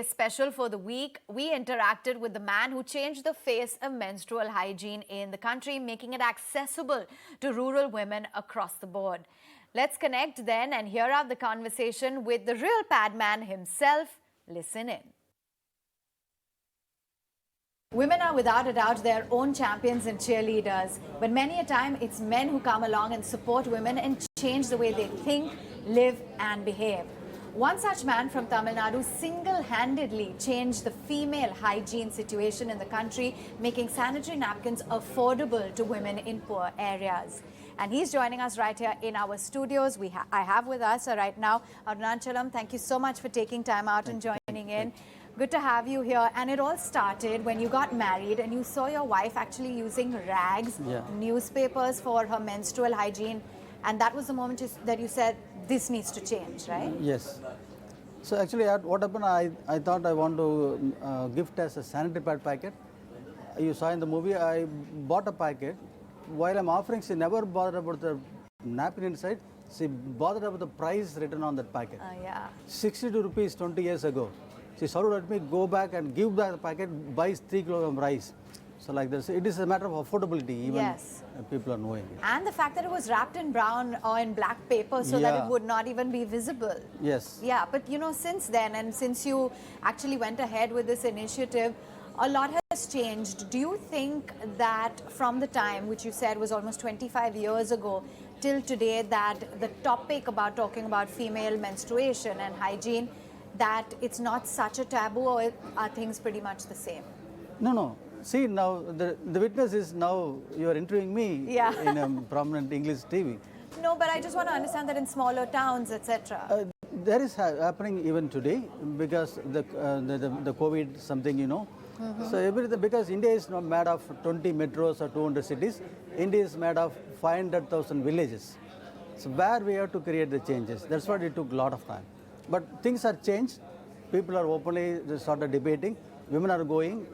Special for the week, we interacted with the man who changed the face of menstrual hygiene in the country, making it accessible to rural women across the board. Let's connect then and hear out the conversation with the real Padman himself. Listen in. Women are without a doubt their own champions and cheerleaders, but many a time it's men who come along and support women and change the way they think, live and behave. One such man from Tamil Nadu single-handedly changed the female hygiene situation in the country, making sanitary napkins affordable to women in poor areas. And he's joining us right here in our studios. I have with us right now Arunachalam. Thank you so much for taking time out and joining in. Good to have you here. And it all started when you got married and you saw your wife actually using rags, newspapers for her menstrual hygiene. And that was the moment that you said, this needs to change, right? Yes. So actually what happened, I thought I want to gift as a sanitary pad packet. You saw in the movie, I bought a packet. While I'm offering, she never bothered about the napkin inside. She bothered about the price written on that packet. 62 rupees 20 years ago. She shouted at me, go back and give back the packet, buy 3 kilograms rice. So like this, it is a matter of affordability, even people are knowing it. And the fact that it was wrapped in brown or in black paper so that it would not even be visible. Yes. Yeah, but you know, since then and since you actually went ahead with this initiative, a lot has changed. Do you think that from the time, which you said was almost 25 years ago, till today, that the topic about talking about female menstruation and hygiene, that it's not such a taboo, or are things pretty much the same? No. See, now the witness is now you are interviewing me in a prominent English TV. No, but I just want to understand that in smaller towns, etc. There is happening even today because the COVID something, you know. So everything, because India is not made of 20 metros or 200 cities. India is made of 500,000 villages. So where we have to create the changes. That's what it took a lot of time. But things are changed. People are openly started debating. Women are going.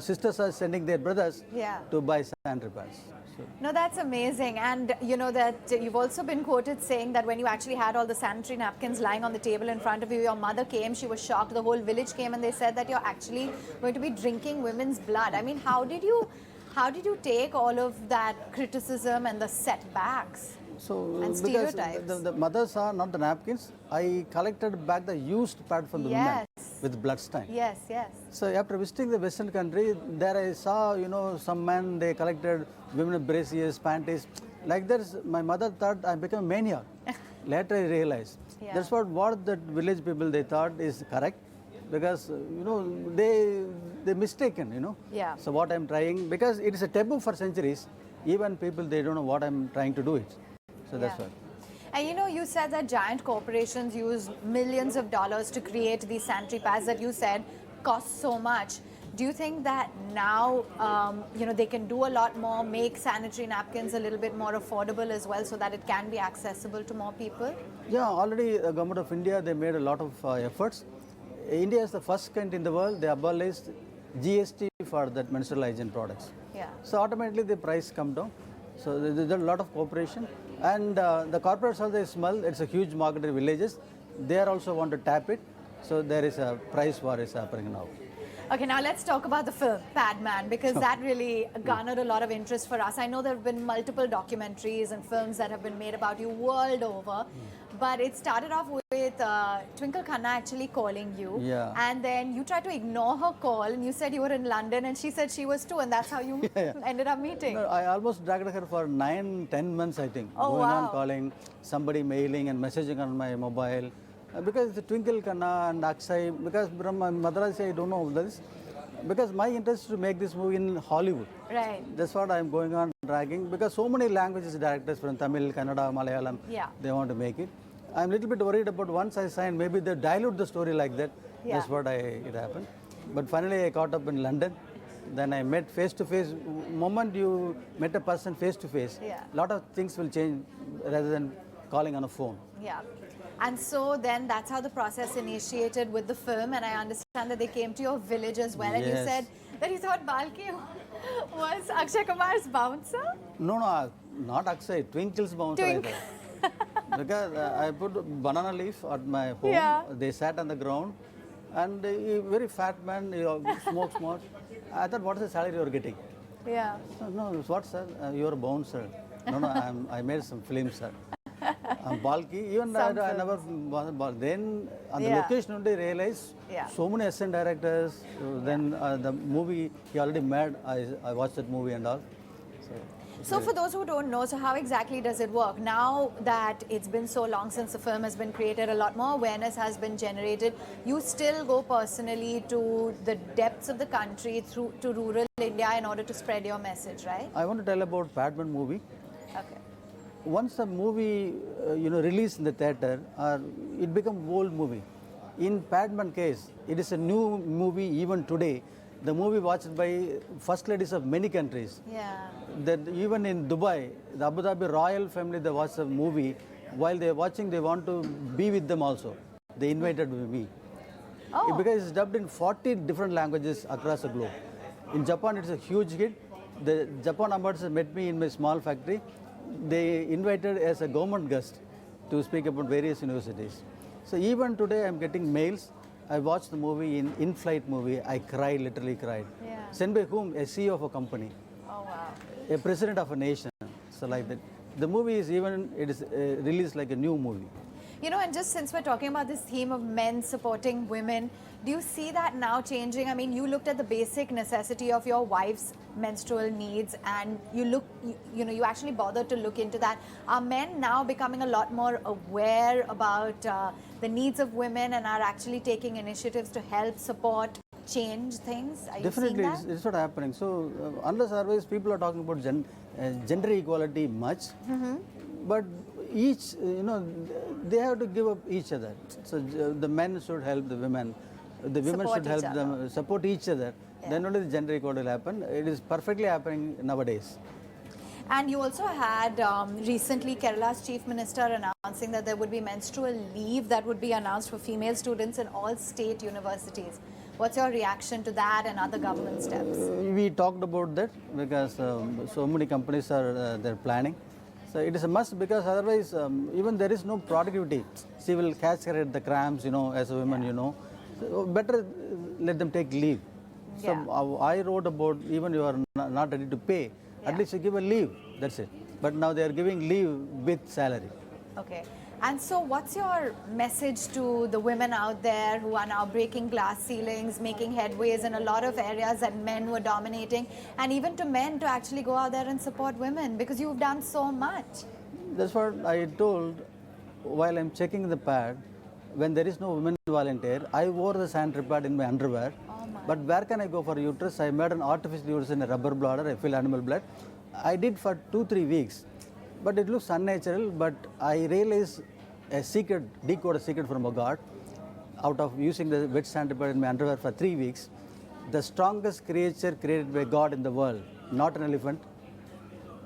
Sisters are sending their brothers to buy sanitary pads. So. No, that's amazing. And you know that you've also been quoted saying that when you actually had all the sanitary napkins lying on the table in front of you, your mother came, she was shocked, the whole village came, and they said that you're actually going to be drinking women's blood. I mean, how did you take all of that criticism and the setbacks? So, and stereotypes. Because the mothers are not the napkins, I collected back the used pad from the women with blood stain. Yes. So after visiting the Western country, there I saw, you know, some men, they collected women braziers, panties. Like that, my mother thought I became a maniac. Later I realized. That's what the village people, they thought is correct. Because, you know, they mistaken, you know. So what I'm trying, because it is a taboo for centuries, even people, they don't know what I'm trying to do it. So that's why. And you know, you said that giant corporations use millions of dollars to create these sanitary pads that you said cost so much. Do you think that now, you know, they can do a lot more, make sanitary napkins a little bit more affordable as well so that it can be accessible to more people? Yeah, already the government of India, they made a lot of efforts. India is the first country in the world, they abolished GST for that menstrual hygiene products. So automatically the price come down. So there's a lot of cooperation. And the corporates also smell, it's a huge market in villages. They also want to tap it. So there is a price war is happening now. Okay, now let's talk about the film, Padman, because that really garnered a lot of interest for us. I know there have been multiple documentaries and films that have been made about you world over, but it started off with Twinkle Khanna actually calling you, and then you tried to ignore her call, and you said you were in London, and she said she was too, and that's how you ended up meeting. No, I almost dragged her for 9-10 months, I think, going on calling, somebody mailing and messaging on my mobile. Because it's Twinkle Khanna and Akshay, because from my Madrasi, I don't know this. Because my interest is to make this movie in Hollywood. Right. That's what I'm going on dragging. Because so many languages directors from Tamil, Kannada, Malayalam, they want to make it. I'm a little bit worried about once I sign, maybe they dilute the story like that. That's what it happened. But finally I caught up in London. Then I met face to face. Moment you met a person face to face, a lot of things will change rather than calling on a phone. And so then that's how the process initiated with the film, and I understand that they came to your village as well, and you said that you thought Balki was Akshay Kumar's bouncer? No, not Akshay, Twinkle's bouncer. Because I put banana leaf at my home, they sat on the ground, And very fat man, smokes more. I thought, what is the salary you are getting? Yeah. No, what, sir? You are bound, sir. No, I made some films, sir. I'm bulky. Even I never. Then on the location only realized so many assistant directors. Then the movie he already made. I watched that movie and all. So for those who don't know, so how exactly does it work? Now that it's been so long since the film has been created, a lot more awareness has been generated. You still go personally to the depths of the country to rural India in order to spread your message, right? I want to tell about Padman movie. Okay. Once the movie released in the theater, it become old movie. In Padman case, it is a new movie even today. The movie watched by first ladies of many countries. Yeah. That even in Dubai, the Abu Dhabi royal family, they watch the movie. While they are watching, they want to be with them also. They invited me. Oh. Because it's dubbed in 40 different languages across the globe. In Japan, it's a huge hit. The Japan ambassador met me in my small factory. They invited as a government guest to speak about various universities. So even today, I'm getting mails. I watched the movie in-flight movie. I cried, literally cried. Yeah. Sent by whom? A CEO of a company. Oh, wow. A president of a nation. So like that. The movie is even, it is released like a new movie. You know, and just since we're talking about this theme of men supporting women, do you see that now changing? I mean, you looked at the basic necessity of your wife's menstrual needs and you actually bothered to look into that. Are men now becoming a lot more aware about the needs of women and are actually taking initiatives to help support, change things? Are you seeing that? It's not happening. So unless otherwise people are talking about gender equality much, but each, they have to give up each other. So the men should help the women. The women Support should help each them, support each other. Yeah. Then only the gender equality will happen. It is perfectly happening nowadays. And you also had recently Kerala's Chief Minister announcing that there would be menstrual leave that would be announced for female students in all state universities. What's your reaction to that and other government steps? We talked about that because so many companies are they're planning. So it is a must because otherwise even there is no productivity. She will catch her at the cramps, as a woman, So better let them take leave. So I wrote about even you are not ready to pay, at least you give a leave, that's it. But now they are giving leave with salary. Okay. And so what's your message to the women out there who are now breaking glass ceilings, making headways in a lot of areas that men were dominating, and even to men to actually go out there and support women because you've done so much? That's what I told while I'm checking the pad. When there is no women volunteer, I wore the sanitary pad in my underwear. Oh my. But where can I go for uterus? I made an artificial uterus in a rubber bladder. I fill animal blood. I did for 2-3 weeks. But it looks unnatural. But I realized a secret, decoded a secret from a god. Out of using the wet sanitary pad in my underwear for 3 weeks, the strongest creature created by God in the world, not an elephant,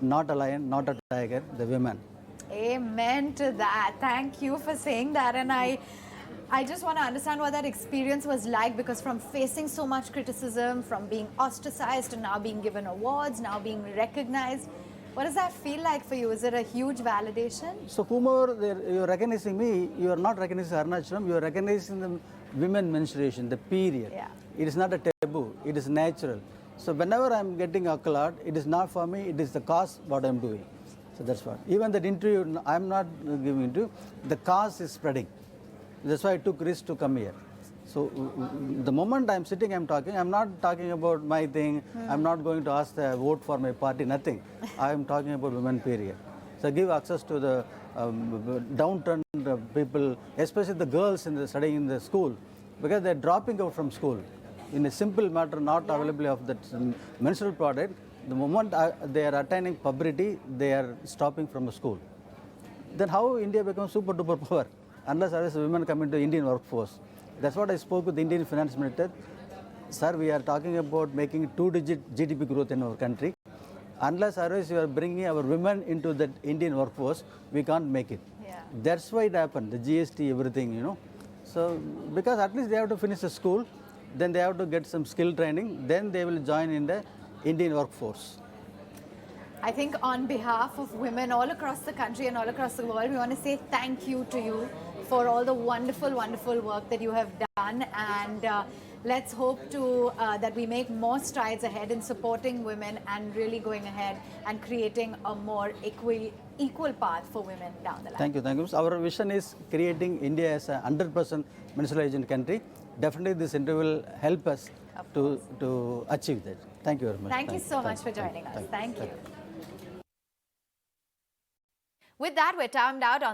not a lion, not a tiger, the women. Amen to that. Thank you for saying that. And I just want to understand what that experience was like because from facing so much criticism, from being ostracized to now being given awards, now being recognized, what does that feel like for you? Is it a huge validation? So whomever you're recognizing me, you are not recognizing Arunachalam, you are recognizing the women menstruation, the period. Yeah. It is not a taboo, it is natural. So whenever I'm getting accolade, it is not for me, it is the cause what I'm doing. So that's what. Even that interview, I'm not giving interview, the cause is spreading. That's why I took risk to come here. So the moment I'm sitting, I'm talking, I'm not talking about my thing, I'm not going to ask the vote for my party, nothing. I'm talking about women, period. So give access to the downturned people, especially the girls studying in the school, because they're dropping out from school. In a simple matter, not availability of that menstrual product, the moment they are attaining puberty, they are stopping from the school. Then how India becomes super duper power? Unless otherwise women come into Indian workforce. That's what I spoke with the Indian Finance Minister. Sir, we are talking about making 2-digit GDP growth in our country. Unless otherwise you are bringing our women into that Indian workforce, we can't make it. Yeah. That's why it happened, the GST, everything, So, because at least they have to finish the school, then they have to get some skill training, then they will join in the Indian workforce. I think on behalf of women all across the country and all across the world, we want to say thank you to you for all the wonderful, wonderful work that you have and let's hope to that we make more strides ahead in supporting women and really going ahead and creating a more equal path for women down the line. Thank you, thank you. Our vision is creating India as a 100% menstrual hygiene country. Definitely this interview will help us to achieve that. Thank you very much. Thank you so much for joining us. Thank you. With that, we're timed out on